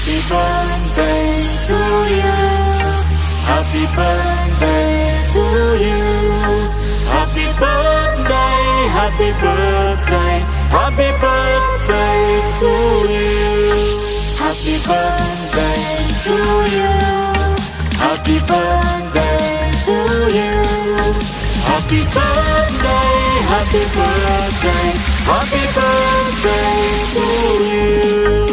Happy birthday to you. Happy birthday to you. Happy birthday, happy birthday, happy birthday to you. Happy birthday to you. Happy birthday to you. Happy birthday, happy birthday, happy birthday to you.